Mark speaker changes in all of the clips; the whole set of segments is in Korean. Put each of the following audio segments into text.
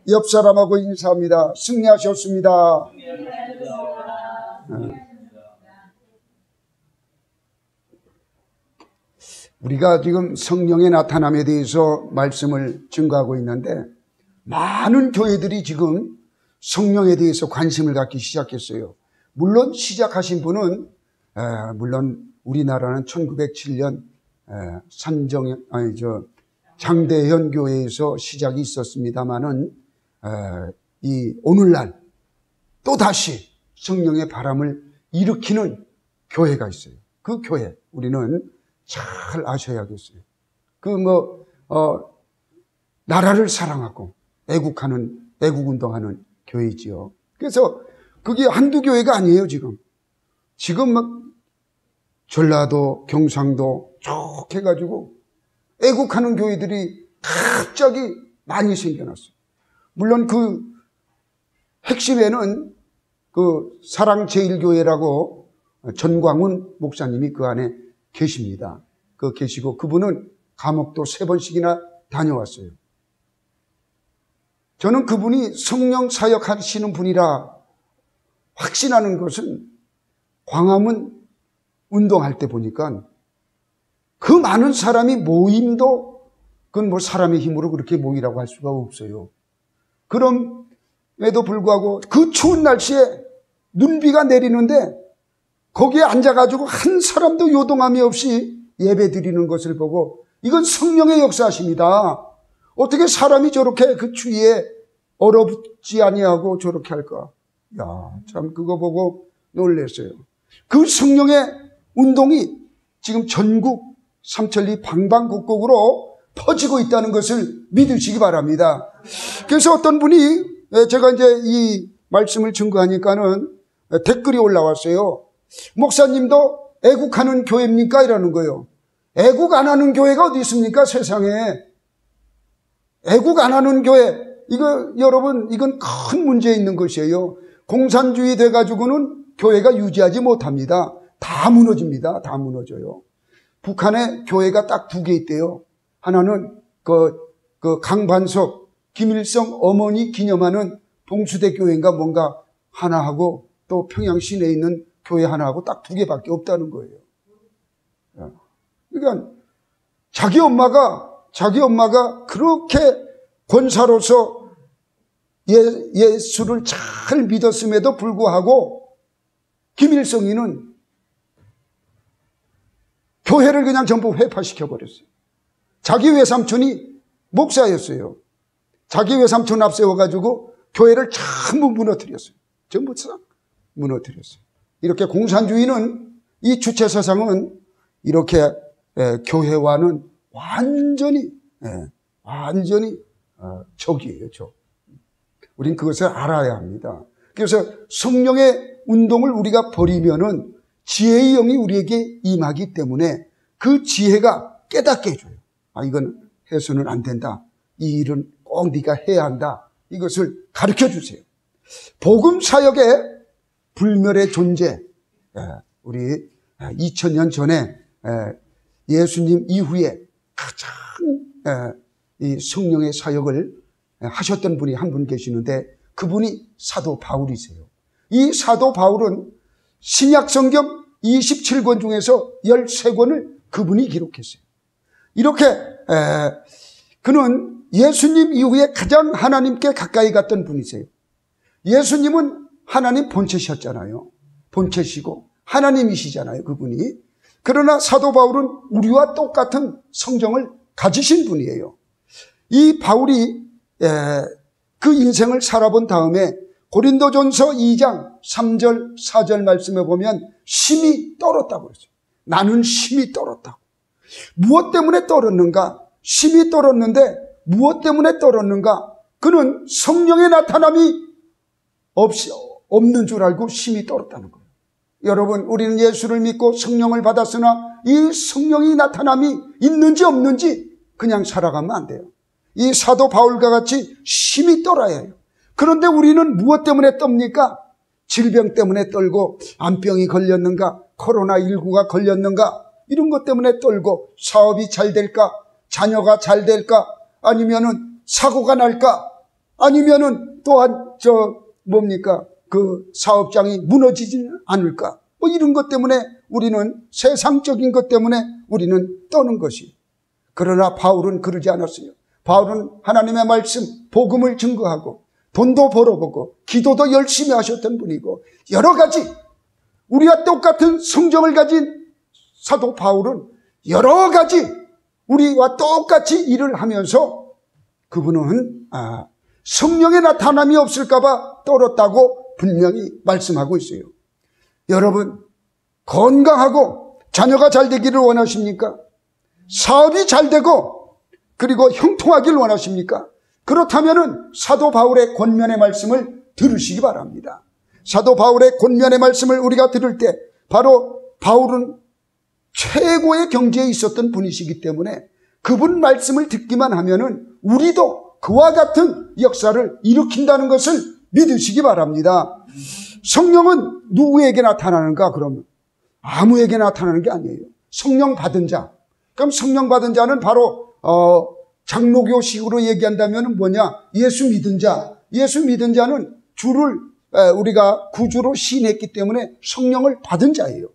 Speaker 1: 옆 사람하고 인사합니다. 승리하셨습니다. 우리가 지금 성령의 나타남에 대해서 말씀을 증거하고 있는데 많은 교회들이 지금 성령에 대해서 관심을 갖기 시작했어요. 물론 시작하신 분은 물론 우리나라는 1907년 장대현 교회에서 시작이 있었습니다마는 이 오늘날 또다시 성령의 바람을 일으키는 교회가 있어요. 그 교회 우리는 잘 아셔야겠어요. 나라를 사랑하고 애국운동하는 교회지요. 그래서 그게 한두 교회가 아니에요, 지금 막 전라도, 경상도 쭉 해가지고 애국하는 교회들이 갑자기 많이 생겨났어요. 물론 그 핵심에는 그 사랑제일교회라고 전광훈 목사님이 그 안에 계십니다. 계시고 그분은 감옥도 3번씩이나 다녀왔어요. 저는 그분이 성령 사역하시는 분이라 확신하는 것은 광화문 운동할 때 보니까 그 많은 사람이 모임도 그건 뭐 사람의 힘으로 그렇게 모이라고 할 수가 없어요. 그럼에도 불구하고 그 추운 날씨에 눈비가 내리는데 거기에 앉아가지고 한 사람도 요동함이 없이 예배 드리는 것을 보고 이건 성령의 역사십니다. 어떻게 사람이 저렇게 그 추위에 얼어붙지 아니하고 저렇게 할까? 참 그거 보고 놀랐어요. 그 성령의 운동이 지금 전국 삼천리 방방곡곡으로 퍼지고 있다는 것을 믿으시기 바랍니다. 그래서 어떤 분이 제가 이제 이 말씀을 증거하니까는 댓글이 올라왔어요. 목사님도 애국하는 교회입니까? 이러는 거예요. 애국 안 하는 교회가 어디 있습니까? 세상에. 애국 안 하는 교회, 여러분, 이건 큰 문제 있는 것이에요. 공산주의 돼가지고는 교회가 유지하지 못합니다. 다 무너집니다. 다 무너져요. 북한에 교회가 딱 2개 있대요. 하나는 강반석, 김일성 어머니 기념하는 봉수대 교회인가 뭔가 하나 하고 또 평양 시내에 있는 교회 하나 하고 딱 2개밖에 없다는 거예요. 그러니까 자기 엄마가 그렇게 권사로서 예수를 잘 믿었음에도 불구하고 김일성이는 교회를 그냥 전부 회파시켜버렸어요. 자기 외삼촌이 목사였어요. 자기 외삼촌 앞세워가지고 교회를 전부 무너뜨렸어요. 전부 싹 무너뜨렸어요. 이렇게 공산주의는 이 주체사상은 이렇게 교회와는 완전히 적이에요. 적. 우린 그것을 알아야 합니다. 그래서 성령의 운동을 우리가 버리면은 지혜의 영이 우리에게 임하기 때문에 그 지혜가 깨닫게 해줘요. 이건 해서는 안 된다. 이 일은 꼭 네가 해야 한다. 이것을 가르쳐 주세요. 복음 사역의 불멸의 존재. 우리 2000년 전에 예수님 이후에 가장 이 성령의 사역을 하셨던 분이 한 분 계시는데 그분이 사도 바울이세요. 이 사도 바울은 신약 성경 27권 중에서 13권을 그분이 기록했어요. 이렇게 그는 예수님 이후에 가장 하나님께 가까이 갔던 분이세요. 예수님은 하나님 본체셨잖아요. 본체시고 하나님이시잖아요. 그분이. 그러나 사도 바울은 우리와 똑같은 성정을 가지신 분이에요. 이 바울이 그 인생을 살아본 다음에 고린도전서 2장 3절 4절 말씀에 보면 심히 떨었다고 그랬어요. 나는 심히 떨었다고. 무엇 때문에 떨었는가? 심히 떨었는데 무엇 때문에 떨었는가? 그는 성령의 나타남이 없는 줄 알고 심히 떨었다는 거예요. 여러분, 우리는 예수를 믿고 성령을 받았으나 이 성령의 나타남이 있는지 없는지 그냥 살아가면 안 돼요. 이 사도 바울과 같이 심히 떨어야 해요. 그런데 우리는 무엇 때문에 떱니까? 질병 때문에 떨고, 암병이 걸렸는가, 코로나19가 걸렸는가, 이런 것 때문에 떨고, 사업이 잘 될까, 자녀가 잘 될까, 아니면은 사고가 날까, 아니면은 또한 그 사업장이 무너지지는 않을까? 뭐 이런 것 때문에 우리는 세상적인 것 때문에 우리는 떠는 것이. 그러나 바울은 그러지 않았어요. 바울은 하나님의 말씀, 복음을 증거하고 돈도 벌어보고 기도도 열심히 하셨던 분이고 여러 가지 우리와 똑같은 성정을 가진 사도 바울은 여러 가지 우리와 똑같이 일을 하면서 그분은 성령의 나타남이 없을까봐 떨었다고 분명히 말씀하고 있어요. 여러분 건강하고 자녀가 잘 되기를 원하십니까? 사업이 잘 되고 그리고 형통하기를 원하십니까? 그렇다면 사도 바울의 권면의 말씀을 들으시기 바랍니다. 사도 바울의 권면의 말씀을 우리가 들을 때 바로 바울은 최고의 경지에 있었던 분이시기 때문에 그분 말씀을 듣기만 하면은 우리도 그와 같은 역사를 일으킨다는 것을 믿으시기 바랍니다. 성령은 누구에게 나타나는가? 그러면 아무에게 나타나는 게 아니에요. 성령 받은 자. 그럼 성령 받은 자는 바로 장로교식으로 얘기한다면 뭐냐? 예수 믿은 자. 예수 믿은 자는 주를 우리가 구주로 시인했기 때문에 성령을 받은 자예요.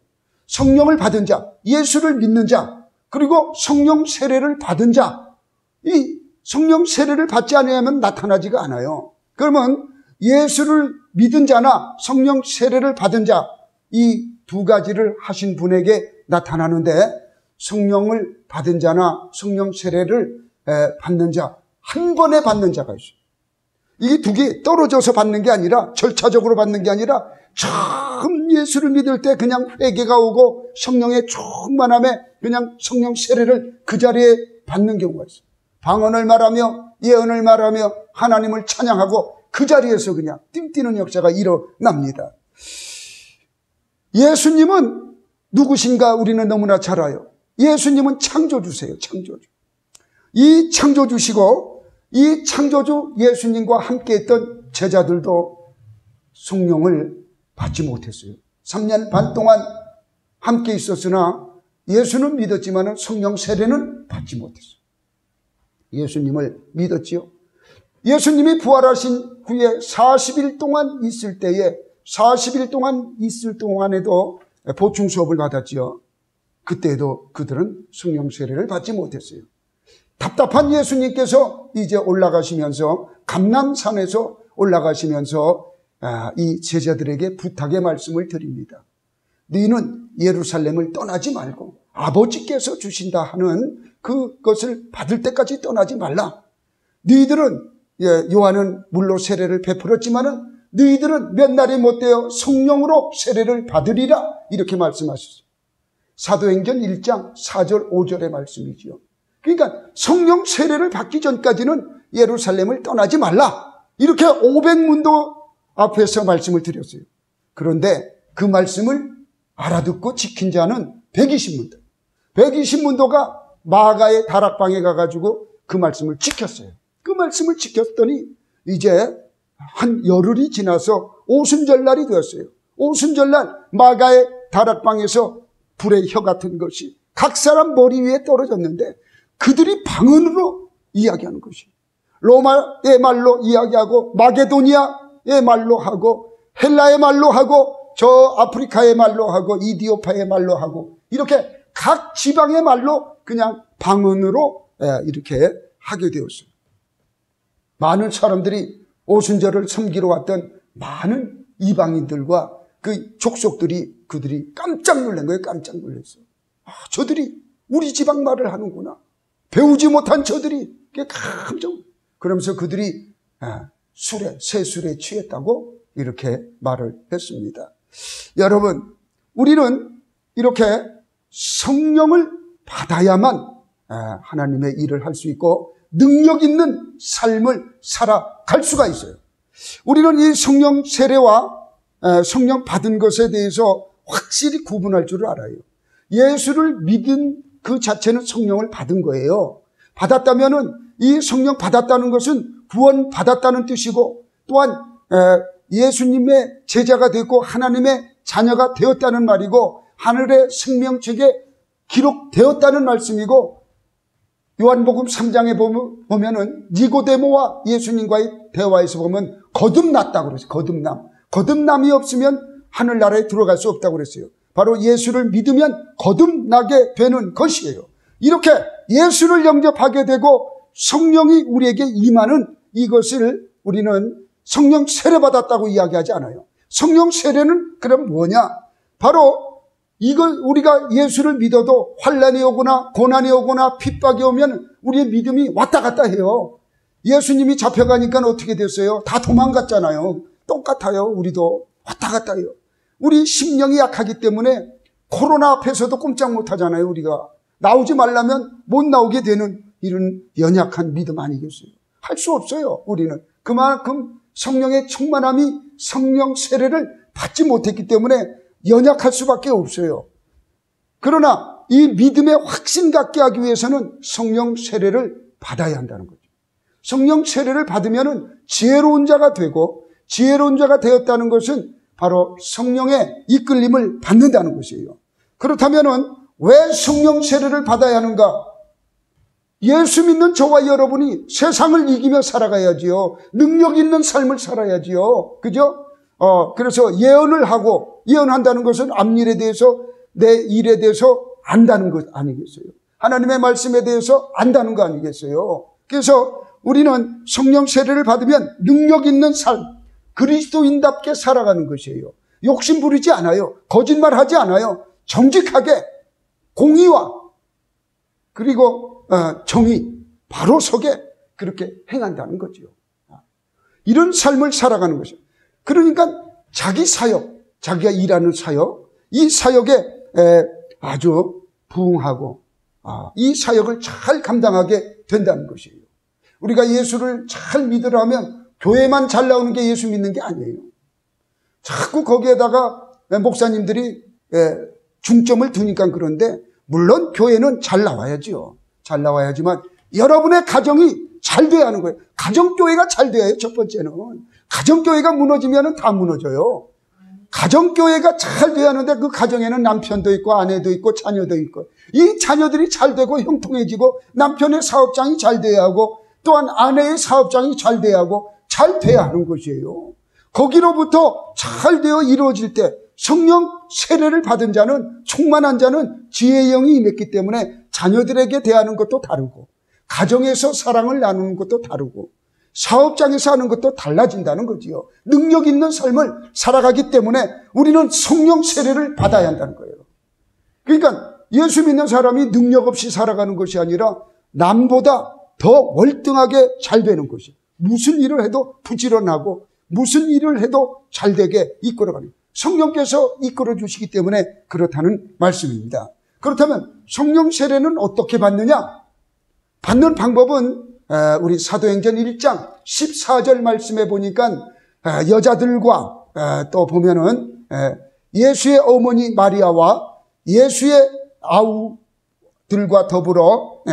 Speaker 1: 성령을 받은 자, 예수를 믿는 자, 그리고 성령 세례를 받은 자. 이 성령 세례를 받지 않으면 나타나지가 않아요. 그러면 예수를 믿은 자나 성령 세례를 받은 자, 이 두 가지를 하신 분에게 나타나는데 성령을 받은 자나 성령 세례를 받는 자, 한 번에 받는 자가 있어요. 이 두 개 떨어져서 받는 게 아니라 절차적으로 받는 게 아니라 처음 예수를 믿을 때 그냥 회개가 오고 성령의 충만함에 그냥 성령 세례를 그 자리에 받는 경우가 있어요. 방언을 말하며 예언을 말하며 하나님을 찬양하고 그 자리에서 그냥 띵뛰는 역사가 일어납니다. 예수님은 누구신가 우리는 너무나 잘 알아요. 예수님은 창조주세요. 창조주. 이 창조주시고 이 창조주 예수님과 함께 했던 제자들도 성령을 받지 못했어요. 3년 반 동안 함께 있었으나 예수는 믿었지만 성령 세례는 받지 못했어요. 예수님을 믿었지요. 예수님이 부활하신 후에 40일 동안 있을 때에 40일 동안 있을 동안에도 보충 수업을 받았지요. 그때도 그들은 성령 세례를 받지 못했어요. 답답한 예수님께서 이제 올라가시면서 감람산에서 올라가시면서 이 제자들에게 부탁의 말씀을 드립니다. 너희는 예루살렘을 떠나지 말고 아버지께서 주신다 하는 그것을 받을 때까지 떠나지 말라. 너희들은 요한은 물로 세례를 베풀었지만은 너희들은 몇 날이 못되어 성령으로 세례를 받으리라 이렇게 말씀하셨어요. 사도행전 1장 4절 5절의 말씀이지요. 그러니까 성령 세례를 받기 전까지는 예루살렘을 떠나지 말라 이렇게 500문도 앞에서 말씀을 드렸어요. 그런데 그 말씀을 알아듣고 지킨 자는 120문도. 120문도가 마가의 다락방에 가가지고 그 말씀을 지켰어요. 그 말씀을 지켰더니 이제 한 열흘이 지나서 오순절날이 되었어요. 오순절날 마가의 다락방에서 불의 혀 같은 것이 각 사람 머리 위에 떨어졌는데 그들이 방언으로 이야기하는 것이 로마의 말로 이야기하고 마게도니아의 말로 하고 헬라의 말로 하고 저 아프리카의 말로 하고 이디오파의 말로 하고 이렇게 각 지방의 말로 그냥 방언으로 이렇게 하게 되었어요. 많은 사람들이 오순절을 섬기러 왔던 많은 이방인들과 그 족속들이 그들이 깜짝 놀란 거예요. 깜짝 놀랐어요. 저들이 우리 지방 말을 하는구나. 배우지 못한 저들이 깜짝 그러면서 그들이 새 술에 취했다고 이렇게 말을 했습니다. 여러분, 우리는 이렇게 성령을 받아야만 하나님의 일을 할 수 있고 능력 있는 삶을 살아갈 수가 있어요. 우리는 이 성령 세례와 성령 받은 것에 대해서 확실히 구분할 줄 알아요. 예수를 믿은 그 자체는 성령을 받은 거예요. 받았다면은 이 성령 받았다는 것은 구원 받았다는 뜻이고 또한 예수님의 제자가 됐고 하나님의 자녀가 되었다는 말이고 하늘의 생명책에 기록되었다는 말씀이고 요한복음 3장에 보면은 니고데모와 예수님과의 대화에서 보면 거듭났다고 그랬어요. 거듭남이 없으면 하늘나라에 들어갈 수 없다고 그랬어요. 바로 예수를 믿으면 거듭나게 되는 것이에요. 이렇게 예수를 영접하게 되고 성령이 우리에게 임하는 이것을 우리는 성령 세례 받았다고 이야기하지 않아요. 성령 세례는 그럼 뭐냐? 바로 이걸 우리가 예수를 믿어도 환난이 오거나 고난이 오거나 핍박이 오면 우리의 믿음이 왔다 갔다 해요. 예수님이 잡혀가니까 어떻게 됐어요? 다 도망갔잖아요. 똑같아요. 우리도 왔다 갔다 해요. 우리 심령이 약하기 때문에 코로나 앞에서도 꼼짝 못하잖아요. 우리가 나오지 말라면 못 나오게 되는 이런 연약한 믿음 아니겠어요? 할 수 없어요. 우리는 그만큼 성령의 충만함이 성령 세례를 받지 못했기 때문에 연약할 수밖에 없어요. 그러나 이 믿음의 확신 갖게 하기 위해서는 성령 세례를 받아야 한다는 거죠. 성령 세례를 받으면 지혜로운 자가 되고, 지혜로운 자가 되었다는 것은 바로 성령의 이끌림을 받는다는 것이에요. 그렇다면 왜 성령 세례를 받아야 하는가? 예수 믿는 저와 여러분이 세상을 이기며 살아가야지요. 능력 있는 삶을 살아야지요. 그죠? 그래서 예언을 하고, 예언한다는 것은 앞일에 대해서, 내 일에 대해서 안다는 것 아니겠어요? 하나님의 말씀에 대해서 안다는 거 아니겠어요? 그래서 우리는 성령 세례를 받으면 능력 있는 삶, 그리스도인답게 살아가는 것이에요. 욕심 부리지 않아요. 거짓말하지 않아요. 정직하게 공의와 그리고 정의, 바로 서게 그렇게 행한다는 거죠. 이런 삶을 살아가는 것이죠. 그러니까 자기 사역, 자기가 일하는 사역, 이 사역에 아주 부응하고 이 사역을 잘 감당하게 된다는 것이에요. 우리가 예수를 잘 믿으려면 교회만 잘 나오는 게 예수 믿는 게 아니에요. 자꾸 거기에다가 목사님들이 중점을 두니까 그런데, 물론 교회는 잘 나와야지요. 잘 나와야지만 여러분의 가정이 잘 돼야 하는 거예요. 가정교회가 잘 돼야 해요. 첫 번째는. 가정교회가 무너지면 다 무너져요. 가정교회가 잘 돼야 하는데 그 가정에는 남편도 있고 아내도 있고 자녀도 있고, 이 자녀들이 잘 되고 형통해지고 남편의 사업장이 잘 돼야 하고 또한 아내의 사업장이 잘 돼야 하고 잘 돼야 하는 것이에요. 거기로부터 잘 되어 이루어질 때 성령 세례를 받은 자는, 충만한 자는 지혜의 영이 임했기 때문에 자녀들에게 대하는 것도 다르고, 가정에서 사랑을 나누는 것도 다르고, 사업장에서 하는 것도 달라진다는 거지요. 능력 있는 삶을 살아가기 때문에 우리는 성령 세례를 받아야 한다는 거예요. 그러니까 예수 믿는 사람이 능력 없이 살아가는 것이 아니라 남보다 더 월등하게 잘 되는 것이, 무슨 일을 해도 부지런하고 무슨 일을 해도 잘 되게 이끌어가는, 성령께서 이끌어 주시기 때문에 그렇다는 말씀입니다. 그렇다면 성령 세례는 어떻게 받느냐? 받는 방법은 우리 사도행전 1장 14절 말씀에 보니까 여자들과 또 보면은 예수의 어머니 마리아와 예수의 아우들과 더불어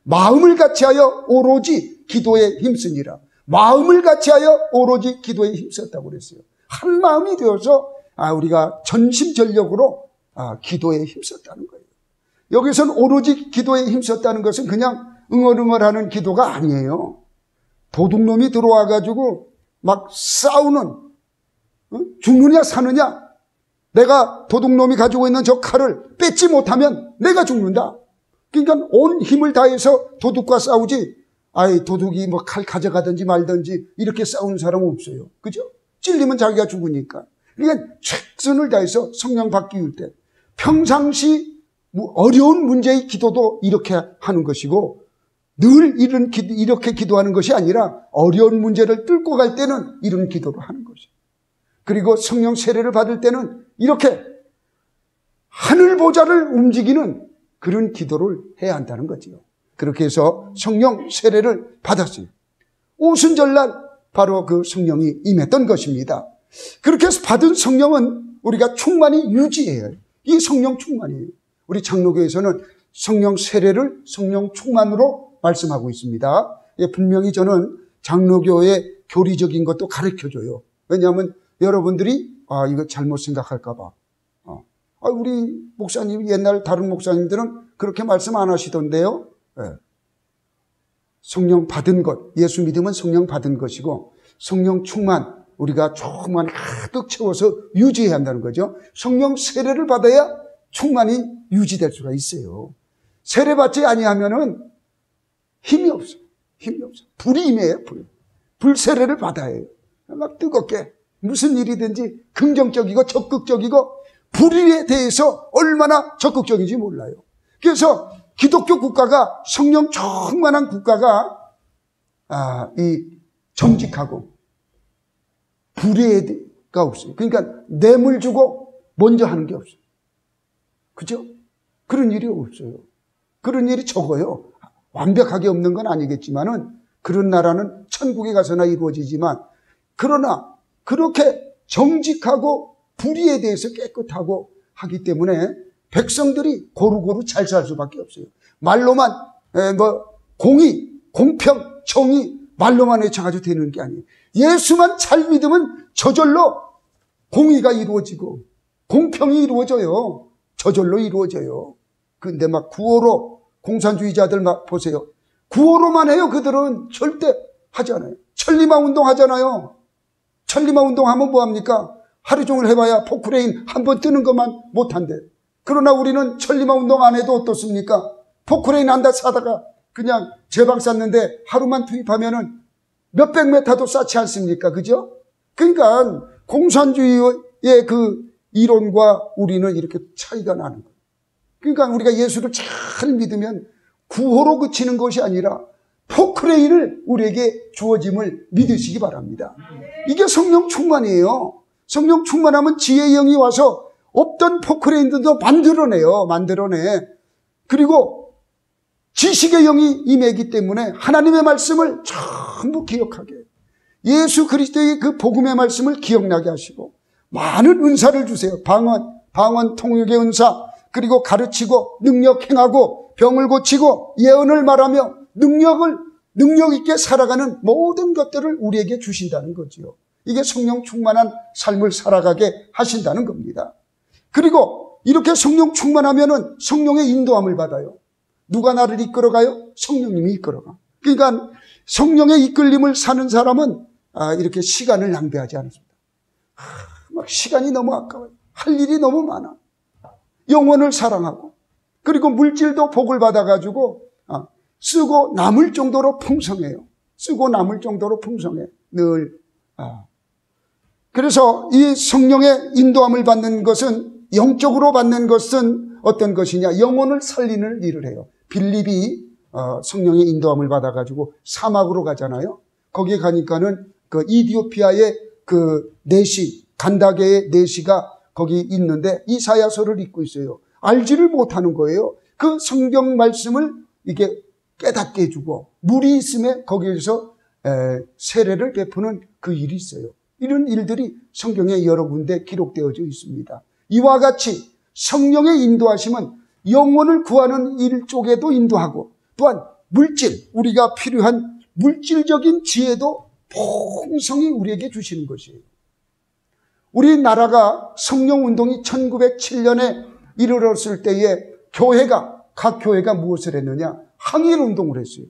Speaker 1: 마음을 같이하여 오로지 기도에 힘쓰니라. 마음을 같이하여 오로지 기도에 힘썼다고 그랬어요. 한 마음이 되어서 우리가 전심전력으로 기도에 힘썼다는 거예요. 여기서는 오로지 기도에 힘썼다는 것은 그냥 응얼응얼하는 기도가 아니에요. 도둑놈이 들어와가지고 막 싸우는, 죽느냐 사느냐, 내가 도둑놈이 가지고 있는 저 칼을 뺏지 못하면 내가 죽는다. 그러니까 온 힘을 다해서 도둑과 싸우지, 도둑이 뭐 칼 가져가든지 말든지 이렇게 싸우는 사람은 없어요. 그죠? 찔리면 자기가 죽으니까. 그러니까 최선을 다해서 성령 받기 위할 때 평상시 어려운 문제의 기도도 이렇게 하는 것이고, 늘 이렇게 기도하는 것이 아니라 어려운 문제를 뚫고 갈 때는 이런 기도를 하는 것이에요. 그리고 성령 세례를 받을 때는 이렇게 하늘 보좌를 움직이는 그런 기도를 해야 한다는 거지요. 그렇게 해서 성령 세례를 받았어요. 오순절날 바로 그 성령이 임했던 것입니다. 그렇게 해서 받은 성령은 우리가 충만히 유지해야 해요. 이 성령 충만이에요. 우리 장로교에서는 성령 세례를 성령 충만으로 말씀하고 있습니다. 분명히 저는 장로교의 교리적인 것도 가르쳐줘요. 왜냐하면 여러분들이 이거 잘못 생각할까 봐. 우리 목사님, 옛날 다른 목사님들은 그렇게 말씀 안 하시던데요. 네. 성령 받은 것, 예수 믿으면 성령 받은 것이고 성령 충만, 우리가 조금만 가득 채워서 유지해야 한다는 거죠. 성령 세례를 받아야 충만이 유지될 수가 있어요. 세례 받지 아니하면은 힘이 없어요. 힘이 없어요. 불이 임해요. 불 세례를 받아야 해요. 막 뜨겁게 무슨 일이든지 긍정적이고 적극적이고 불의에 대해서 얼마나 적극적인지 몰라요. 그래서 기독교 국가가 성령 충만한 국가가 이 정직하고 불의가 없어요. 그러니까 뇌물 주고 먼저 하는 게 없어요. 그죠? 그런 일이 없어요. 그런 일이 적어요. 완벽하게 없는 건 아니겠지만은 그런 나라는 천국에 가서나 이루어지지만 그러나 그렇게 정직하고 불의에 대해서 깨끗하고 하기 때문에 백성들이 고루고루 잘 살 수밖에 없어요. 말로만 공의, 공평, 정의 말로만 외쳐가지고 되는 게 아니에요. 예수만 잘 믿으면 저절로 공의가 이루어지고 공평이 이루어져요. 저절로 이루어져요. 근데 막 구호로 공산주의자들 막 보세요. 구호로만 해요. 그들은 절대 하지 않아요. 천리마 운동 하잖아요. 천리마 운동 하면 뭐합니까? 하루 종일 해봐야 포크레인 한 번 뜨는 것만 못한대. 그러나 우리는 천리마 운동 안 해도 어떻습니까? 포크레인 한다 사다가 그냥 제방 쌌는데 하루만 투입하면은 몇백 메타도 쌓지 않습니까? 그죠? 그러니까 공산주의의 그 이론과 우리는 이렇게 차이가 나는 거예요. 그러니까 우리가 예수를 잘 믿으면 구호로 그치는 것이 아니라 포크레인을 우리에게 주어짐을 믿으시기 바랍니다. 이게 성령 충만이에요. 성령 충만하면 지혜의 영이 와서 없던 포크레인들도 만들어내. 그리고 지식의 영이 임하기 때문에 하나님의 말씀을 전부 기억하게 해요. 예수 그리스도의 그 복음의 말씀을 기억나게 하시고 많은 은사를 주세요. 방언, 통역의 은사, 그리고 가르치고 능력 행하고 병을 고치고 예언을 말하며 능력 있게 살아가는 모든 것들을 우리에게 주신다는 거지요. 이게 성령 충만한 삶을 살아가게 하신다는 겁니다. 그리고 이렇게 성령 충만하면은 성령의 인도함을 받아요. 누가 나를 이끌어가요? 성령님이 이끌어가. 그러니까 성령의 이끌림을 사는 사람은 이렇게 시간을 낭비하지 않습니다. 막 시간이 너무 아까워요. 할 일이 너무 많아. 영혼을 사랑하고 그리고 물질도 복을 받아가지고 쓰고 남을 정도로 풍성해요. 쓰고 남을 정도로 풍성해. 늘. 그래서 이 성령의 인도함을 받는 것은 영적으로 받는 것은 어떤 것이냐? 영혼을 살리는 일을 해요. 빌립이 성령의 인도함을 받아가지고 사막으로 가잖아요. 거기에 가니까는 그 이디오피아의 그 내시, 간다게의 내시가 거기 있는데 이사야서를 읽고 있어요. 알지를 못하는 거예요. 그 성경 말씀을 이게 깨닫게 해주고 물이 있음에 거기에서 세례를 베푸는 그 일이 있어요. 이런 일들이 성경에 여러 군데 기록되어져 있습니다. 이와 같이 성령의 인도하심은 영혼을 구하는 일 쪽에도 인도하고 또한 우리가 필요한 물질적인 지혜도 풍성히 우리에게 주시는 것이에요. 우리나라가 성령운동이 1907년에 이르렀을 때에 각 교회가 무엇을 했느냐? 항일운동을 했어요.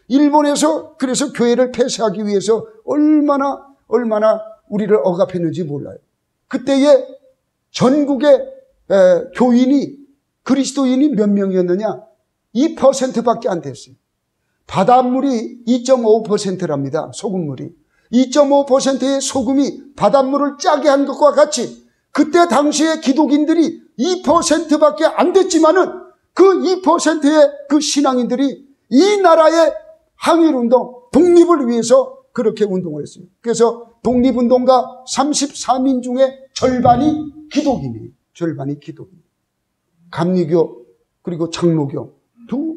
Speaker 1: 일본에서 그래서 교회를 폐쇄하기 위해서 얼마나 우리를 억압했는지 몰라요. 그때에 전국의 교인이 그리스도인이 몇 명이었느냐? 2%밖에 안 됐어요. 바닷물이 2.5%랍니다. 소금물이. 2.5%의 소금이 바닷물을 짜게 한 것과 같이 그때 당시에 기독인들이 2%밖에 안 됐지만은 그 2%의 그 신앙인들이 이 나라의 항일운동, 독립을 위해서 그렇게 운동을 했어요. 그래서 독립운동가 33인 중에 절반이 기독인이에요. 절반이 기독인. 감리교 그리고 장로교 두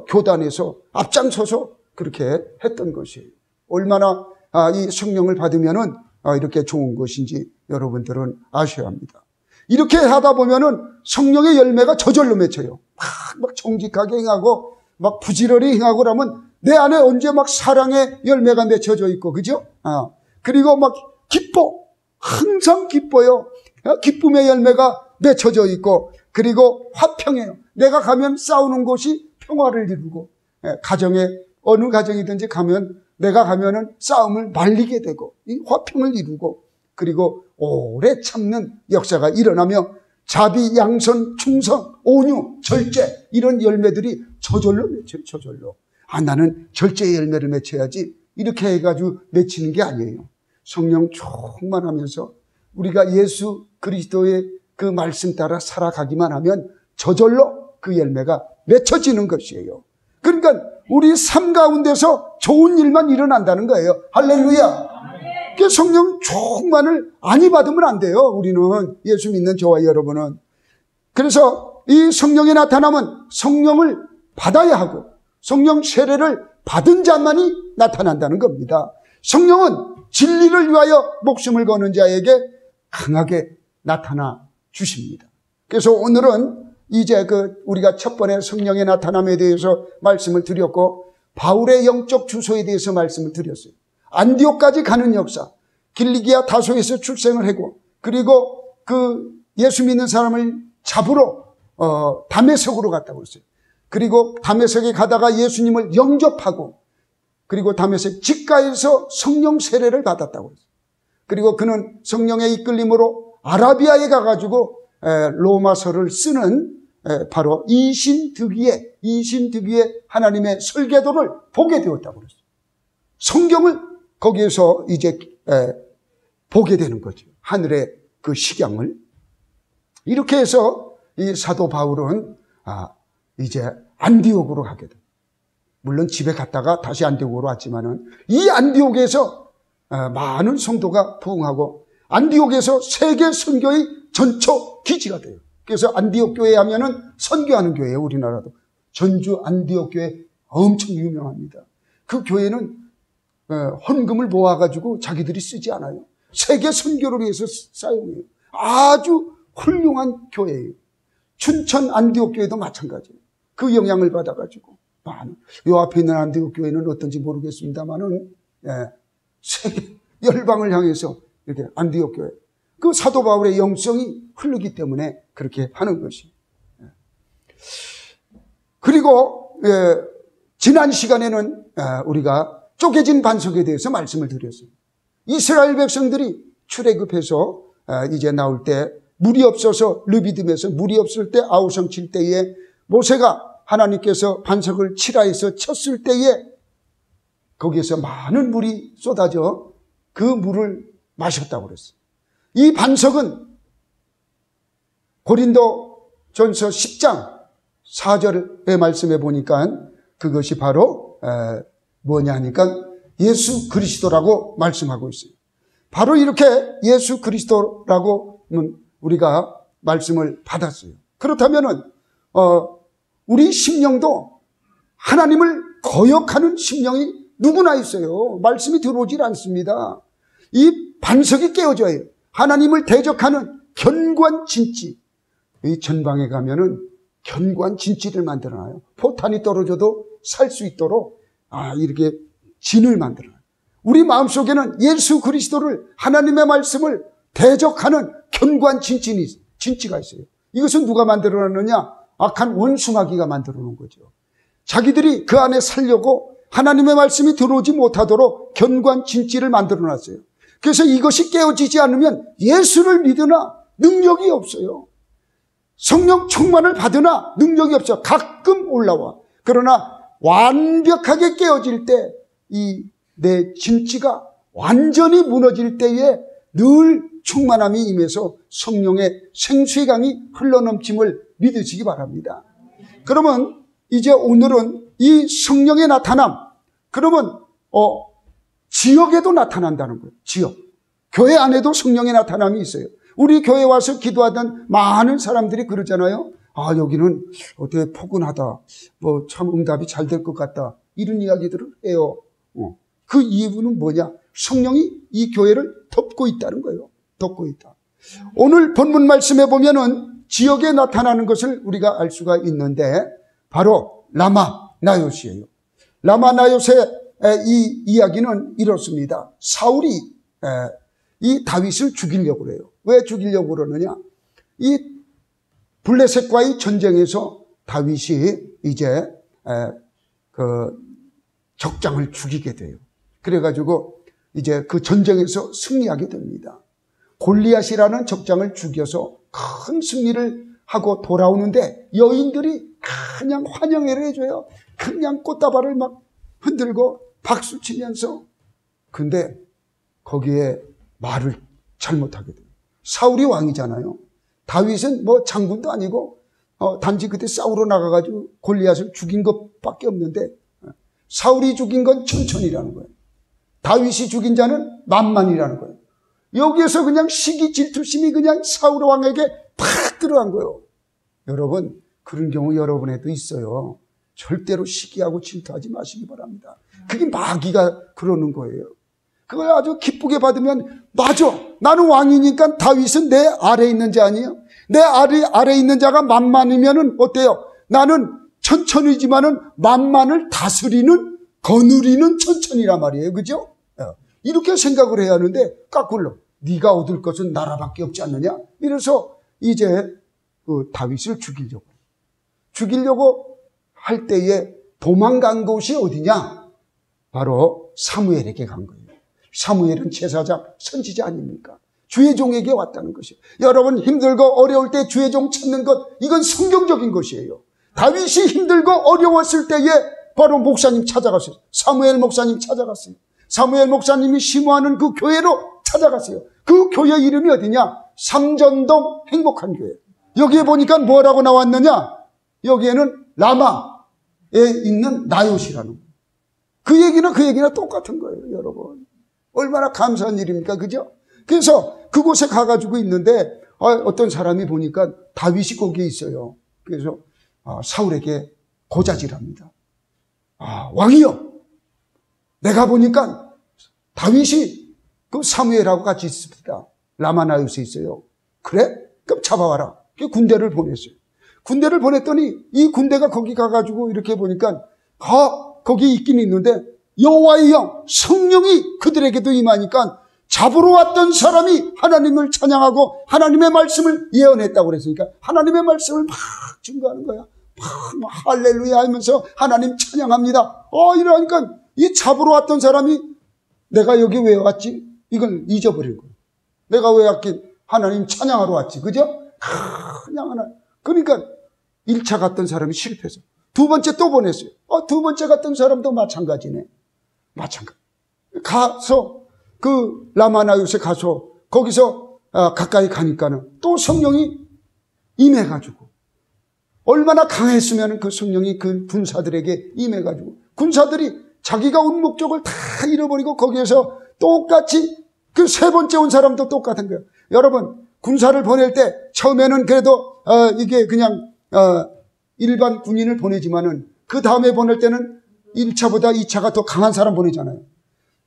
Speaker 1: 교단에서 앞장서서 그렇게 했던 것이에요. 얼마나 이 성령을 받으면은 이렇게 좋은 것인지 여러분들은 아셔야 합니다. 이렇게 하다 보면은 성령의 열매가 저절로 맺혀요. 막 정직하게 행하고 막 부지런히 행하고 그러면 내 안에 언제 막 사랑의 열매가 맺혀져 있고, 그죠? 그리고 막 항상 기뻐요. 기쁨의 열매가 맺혀져 있고, 그리고 화평해요. 내가 가면 싸우는 곳이 평화를 이루고, 가정에 어느 가정이든지 가면 내가 가면은 싸움을 말리게 되고 이 화평을 이루고 그리고 오래 참는 역사가 일어나며 자비, 양선, 충성, 온유, 절제 이런 열매들이 저절로 맺혀요. 저절로. 나는 절제의 열매를 맺혀야지 이렇게 해가지고 맺히는 게 아니에요. 성령 충만하면서 우리가 예수 그리스도의 그 말씀 따라 살아가기만 하면 저절로 그 열매가 맺혀지는 것이에요. 그러니까 우리 삶 가운데서 좋은 일만 일어난다는 거예요. 할렐루야. 그 성령 충만을 안이 받으면 안 돼요. 우리는 예수 믿는 저와 여러분은. 그래서 이 성령의 나타남은 성령을 받아야 하고 성령 세례를 받은 자만이 나타난다는 겁니다. 성령은 진리를 위하여 목숨을 거는 자에게 강하게 나타나 주십니다. 그래서 오늘은 이제 우리가 첫 번에 성령의 나타남에 대해서 말씀을 드렸고 바울의 영적 주소에 대해서 말씀을 드렸어요. 안디옥까지 가는 역사, 길리기아 다소에서 출생을 하고 그리고 그 예수 믿는 사람을 잡으러 다메섹으로 갔다고 했어요. 그리고 다메섹에 가다가 예수님을 영접하고 그리고 다메섹 직가에서 성령 세례를 받았다고 했어요. 그리고 그는 성령의 이끌림으로 아라비아에 가가지고 로마서를 쓰는 바로 이신득위의 하나님의 설계도를 보게 되었다고 그랬어요. 성경을 거기에서 이제 보게 되는 거죠. 하늘의 그 식양을. 이렇게 해서 이 사도 바울은 이제 안디옥으로 가게 돼요. 물론 집에 갔다가 다시 안디옥으로 왔지만은 이 안디옥에서 많은 성도가 부흥하고 안디옥에서 세계 선교의 전초 기지가 돼요. 그래서 안디옥 교회 하면은 선교하는 교회예요. 우리나라도 전주 안디옥 교회 엄청 유명합니다. 그 교회는 헌금을 모아가지고 자기들이 쓰지 않아요. 세계 선교를 위해서 사용해요. 아주 훌륭한 교회예요. 춘천 안디옥 교회도 마찬가지예요. 그 영향을 받아가지고 많은 요 앞에 있는 안디옥 교회는 어떤지 모르겠습니다만은 세계 열방을 향해서 이렇게 안디옥 교회 그 사도 바울의 영성이 흐르기 때문에 그렇게 하는 것이. 그리고 지난 시간에는 우리가 쪼개진 반석에 대해서 말씀을 드렸어요. 이스라엘 백성들이 출애굽해서 이제 나올 때 물이 없어서 르비딤에서 물이 없을 때 아우성 칠 때에 모세가 하나님께서 반석을 치라 해서 쳤을 때에 거기에서 많은 물이 쏟아져 그 물을 마셨다고 그랬어요. 이 반석은 고린도전서 10장 4절의 말씀에 보니까 그것이 바로 뭐냐 하니까 예수 그리스도라고 말씀하고 있어요. 바로 이렇게 예수 그리스도라고 우리가 말씀을 받았어요. 그렇다면은 우리 심령도 하나님을 거역하는 심령이 누구나 있어요. 말씀이 들어오질 않습니다. 이 반석이 깨어져야 해요. 하나님을 대적하는 견관진치. 이 전방에 가면은 견관진치를 만들어놔요. 포탄이 떨어져도 살 수 있도록 이렇게 진을 만들어놔요. 우리 마음속에는 예수 그리스도를 하나님의 말씀을 대적하는 견관진치가 있어요. 이것은 누가 만들어놨느냐? 악한 원수마귀가 만들어 놓은 거죠. 자기들이 그 안에 살려고 하나님의 말씀이 들어오지 못하도록 견관진치를 만들어 놨어요. 그래서 이것이 깨어지지 않으면 예수를 믿으나 능력이 없어요. 성령 충만을 받으나 능력이 없어요. 가끔 올라와. 그러나 완벽하게 깨어질 때 이 내 진치가 완전히 무너질 때에 늘 충만함이 임해서 성령의 생수의 강이 흘러넘침을 믿으시기 바랍니다. 그러면 이제 오늘은 이 성령의 나타남, 그러면 지역에도 나타난다는 거예요. 지역. 교회 안에도 성령의 나타남이 있어요. 우리 교회 와서 기도하던 많은 사람들이 그러잖아요. 여기는 어떻게 포근하다. 참 응답이 잘 될 것 같다. 이런 이야기들을 해요. 그 이유는 뭐냐? 성령이 이 교회를 덮고 있다는 거예요. 덮고 있다. 오늘 본문 말씀에 보면은 지역에 나타나는 것을 우리가 알 수가 있는데 바로 라마 나요스예요. 라마 나요스의 이 이야기는 이렇습니다. 사울이 이 다윗을 죽이려고 그래요. 왜 죽이려고 그러느냐? 이 블레셋과의 전쟁에서 다윗이 이제 적장을 죽이게 돼요. 그래가지고 이제 그 전쟁에서 승리하게 됩니다. 골리앗이라는 적장을 죽여서 큰 승리를 하고 돌아오는데 여인들이 그냥 환영회를 해줘요. 그냥 꽃다발을 막 흔들고 박수 치면서. 근데 거기에 말을 잘못하게 돼요. 사울이 왕이잖아요. 다윗은 뭐 장군도 아니고 단지 그때 싸우러 나가가지고 골리앗을 죽인 것밖에 없는데 사울이 죽인 건 천천이라는 거예요. 다윗이 죽인 자는 만만이라는 거예요. 여기에서 그냥 시기 질투심이 그냥 사울 왕에게 팍 들어간 거예요. 여러분, 그런 경우 여러분에도 있어요. 절대로 시기하고 질투하지 마시기 바랍니다. 그게 마귀가 그러는 거예요. 그걸 아주 기쁘게 받으면, 맞아, 나는 왕이니까 다윗은 내 아래에 있는 자 아니에요? 내 아래에 있는 자가 만만이면은 어때요? 나는 천천이지만은 만만을 다스리는, 거느리는 천천이란 말이에요. 그죠? 이렇게 생각을 해야 하는데, 까꿀로 네가 얻을 것은 나라밖에 없지 않느냐? 이래서 이제 그 다윗을 죽이려고 할 때에 도망간 곳이 어디냐? 바로 사무엘에게 간 거예요. 사무엘은 제사장, 선지자 아닙니까? 주의 종에게 왔다는 것이에요. 여러분, 힘들고 어려울 때 주의 종 찾는 것, 이건 성경적인 것이에요. 다윗이 힘들고 어려웠을 때에 바로 목사님 찾아갔어요. 사무엘 목사님 찾아갔어요. 사무엘 목사님이 심호하는 그 교회로 찾아갔어요. 그 교회 이름이 어디냐? 삼전동 행복한 교회. 여기에 보니까 뭐라고 나왔느냐? 여기에는 라마에 있는 나요시라는 거예요. 그 얘기나 똑같은 거예요, 여러분. 얼마나 감사한 일입니까? 그죠? 그래서 그곳에 가가지고 있는데 어떤 사람이 보니까 다윗이 거기에 있어요. 그래서 사울에게 고자질합니다. 왕이여, 내가 보니까 다윗이 그 사무엘하고 같이 있습니다. 라마나요스에 있어요. 그래? 그럼 잡아와라. 군대를 보냈어요. 군대를 보냈더니 이 군대가 거기 가가지고 이렇게 보니까 거기 있긴 있는데 여호와의 영, 성령이 그들에게도 임하니까 잡으러 왔던 사람이 하나님을 찬양하고 하나님의 말씀을 예언했다고 그랬으니까 하나님의 말씀을 막 증거하는 거야. 막 할렐루야 하면서 하나님 찬양합니다. 이러니까 이 잡으러 왔던 사람이 내가 여기 왜 왔지? 이걸 잊어버린 거예요. 내가 왜 왔긴? 하나님 찬양하러 왔지. 그죠? 그냥 하나. 그러니까 1차 갔던 사람이 실패해서 두 번째 또 보냈어요. 두 번째 갔던 사람도 마찬가지네. 마찬가지. 가서 그 라마나요스에 가서 거기서 가까이 가니까는 또 성령이 임해가지고 얼마나 강했으면 그 성령이 그 군사들에게 임해가지고 군사들이 자기가 온 목적을 다 잃어버리고 거기에서 똑같이 그 세 번째 온 사람도 똑같은 거예요. 여러분, 군사를 보낼 때 처음에는 그래도 이게 그냥 일반 군인을 보내지만은 그 다음에 보낼 때는 1차보다 2차가 더 강한 사람 보내잖아요.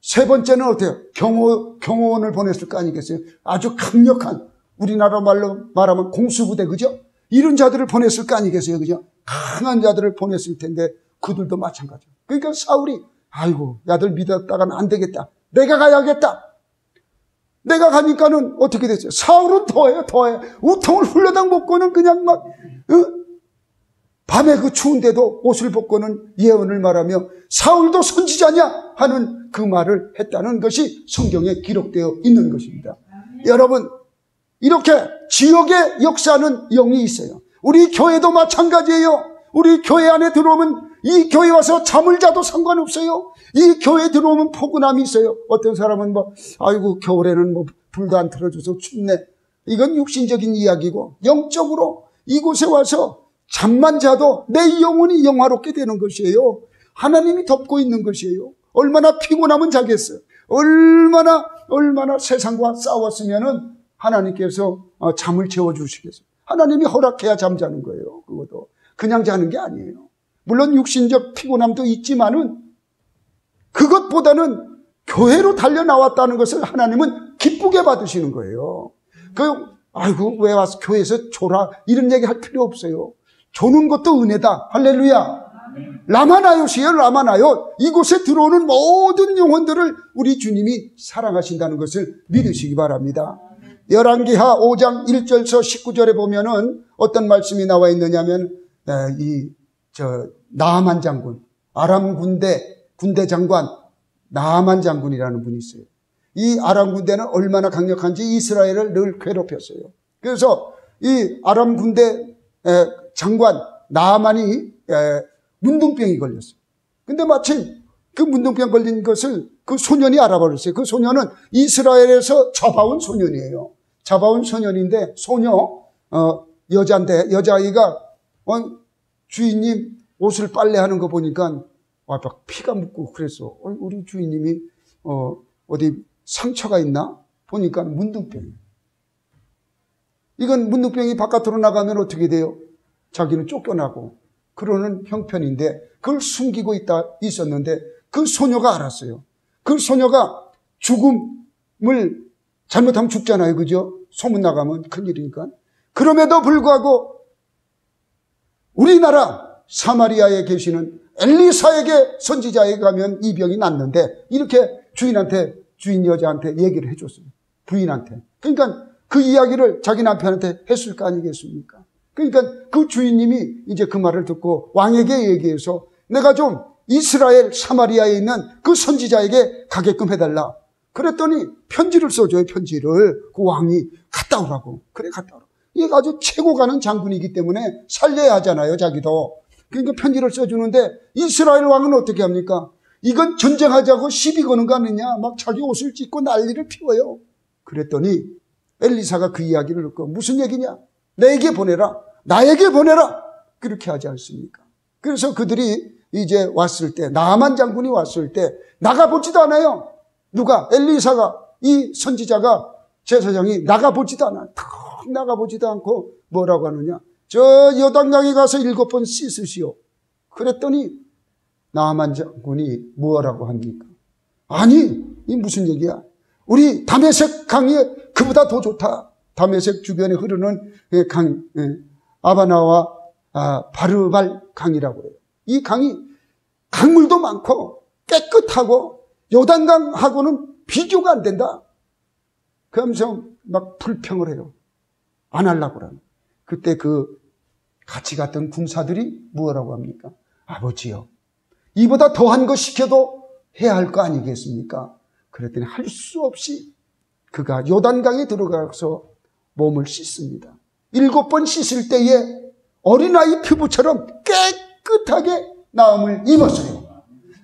Speaker 1: 세 번째는 어때요? 경호원을 보냈을 거 아니겠어요? 아주 강력한, 우리나라 말로 말하면 공수부대, 그죠? 이런 자들을 보냈을 거 아니겠어요? 그죠? 강한 자들을 보냈을 텐데 그들도 마찬가지예요. 그러니까 사울이 아이고, 야들 믿었다가는 안 되겠다. 내가 가야겠다. 내가 가니까는 어떻게 됐어요? 사울은 더해. 우통을 훌러당 벗고는 그냥 막 밤에 그 추운데도 옷을 벗고는 예언을 말하며 사울도 선지자냐 하는 그 말을 했다는 것이 성경에 기록되어 있는 것입니다. 여러분, 이렇게 지역의 역사는 영이 있어요. 우리 교회도 마찬가지예요. 우리 교회 안에 들어오면 이 교회 와서 잠을 자도 상관없어요. 이 교회에 들어오면 포근함이 있어요. 어떤 사람은 아이고 겨울에는 불도 안 틀어줘서 춥네. 이건 육신적인 이야기고 영적으로 이곳에 와서 잠만 자도 내 영혼이 영화롭게 되는 것이에요. 하나님이 덮고 있는 것이에요. 얼마나 피곤하면 자겠어요. 얼마나 세상과 싸웠으면은 하나님께서 잠을 채워주시겠어요. 하나님이 허락해야 잠자는 거예요. 그것도 그냥 자는 게 아니에요. 물론 육신적 피곤함도 있지만은 그것보다는 교회로 달려 나왔다는 것을 하나님은 기쁘게 받으시는 거예요. 아이고 왜 와서 교회에서 졸아 이런 얘기 할 필요 없어요. 조는 것도 은혜다. 할렐루야. 라마나요시에요. 라마나요. 이곳에 들어오는 모든 영혼들을 우리 주님이 사랑하신다는 것을 믿으시기 바랍니다. 열왕기하 5장 1절서 19절에 보면은 어떤 말씀이 나와 있느냐면 나아만 장군, 아람 군대 군대 장관 나아만 장군이라는 분이 있어요. 이 아람 군대는 얼마나 강력한지 이스라엘을 늘 괴롭혔어요. 그래서 이 아람 군대 장관 나아만이 문둥병이 걸렸어요. 근데 마침 그 문둥병 걸린 것을 그 소년이 알아버렸어요. 그 소년은 이스라엘에서 잡아온 소년이에요. 잡아온 소년인데 여자인데 여자아이가 주인님 옷을 빨래하는 거 보니까 막 피가 묻고 그랬어. 우리 주인님이 어디 상처가 있나? 보니까 문둥병이에요. 이건 문둥병이 바깥으로 나가면 어떻게 돼요? 자기는 쫓겨나고 그러는 형편인데 그걸 숨기고 있었는데 그 소녀가 알았어요. 그 소녀가 죽음을 잘못하면 죽잖아요. 그죠? 소문 나가면 큰일이니까. 그럼에도 불구하고 우리나라 사마리아에 계시는 엘리사에게 선지자에게 가면 이 병이 낫는데 이렇게 주인 여자한테 얘기를 해줬어요. 부인한테. 그러니까 그 이야기를 자기 남편한테 했을 거 아니겠습니까? 그러니까 그 주인님이 이제 그 말을 듣고 왕에게 얘기해서 내가 좀 이스라엘 사마리아에 있는 그 선지자에게 가게끔 해달라. 그랬더니 편지를 써줘요. 편지를. 그 왕이 갔다 오라고. 그래 갔다 오라고. 얘가 아주 최고 가는 장군이기 때문에 살려야 하잖아요. 자기도. 그러니까 편지를 써주는데 이스라엘 왕은 어떻게 합니까? 이건 전쟁하자고 시비 거는 거 아니냐. 막 자기 옷을 찢고 난리를 피워요. 그랬더니 엘리사가 그 이야기를 듣고 무슨 얘기냐? 내게 보내라. 나에게 보내라. 그렇게 하지 않습니까? 그래서 그들이 이제 왔을 때 나아만 장군이 왔을 때 나가보지도 않아요. 누가? 엘리사가 이 선지자가 제사장이 나가보지도 않아요. 탁 나가보지도 않고 뭐라고 하느냐? 저 요단강에 가서 7번 씻으시오. 그랬더니 나아만 장군이 뭐라고 합니까? 아니 이 무슨 얘기야? 우리 다메섹 강이 그보다 더 좋다. 다메섹 주변에 흐르는 강 아바나와 바르발 강이라고 해요. 이 강이 강물도 많고 깨끗하고 요단강하고는 비교가 안 된다. 그러면서 막 불평을 해요. 안 하려고 그러는. 그때 그 같이 갔던 군사들이 뭐라고 합니까? 아버지요. 이보다 더한 거 시켜도 해야 할 거 아니겠습니까? 그랬더니 할 수 없이 그가 요단강에 들어가서 몸을 씻습니다. 7번 씻을 때에 어린아이 피부처럼 깨끗하게 나음을 입었어요.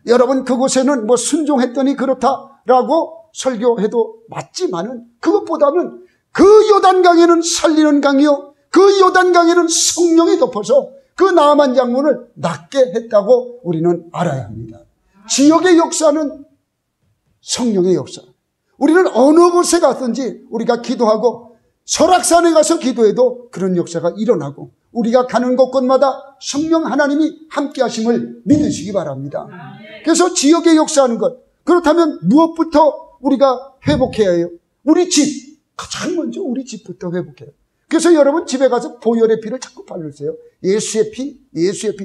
Speaker 1: 여러분 그곳에는 뭐 순종했더니 그렇다라고 설교해도 맞지만은 그것보다는 그 요단강에는 살리는 강이요. 그 요단강에는 성령이 덮어서 그 나아만 장군을 낫게 했다고 우리는 알아야 합니다. 지역의 역사는 성령의 역사. 우리는 어느 곳에 갔든지 우리가 기도하고 설악산에 가서 기도해도 그런 역사가 일어나고 우리가 가는 곳곳마다 성령 하나님이 함께 하심을 믿으시기 바랍니다. 그래서 지역의 역사하는 것. 그렇다면 무엇부터 우리가 회복해야 해요? 우리 집. 가장 먼저 우리 집부터 회복해요. 그래서 여러분 집에 가서 보혈의 피를 자꾸 바르세요. 예수의 피, 예수의 피.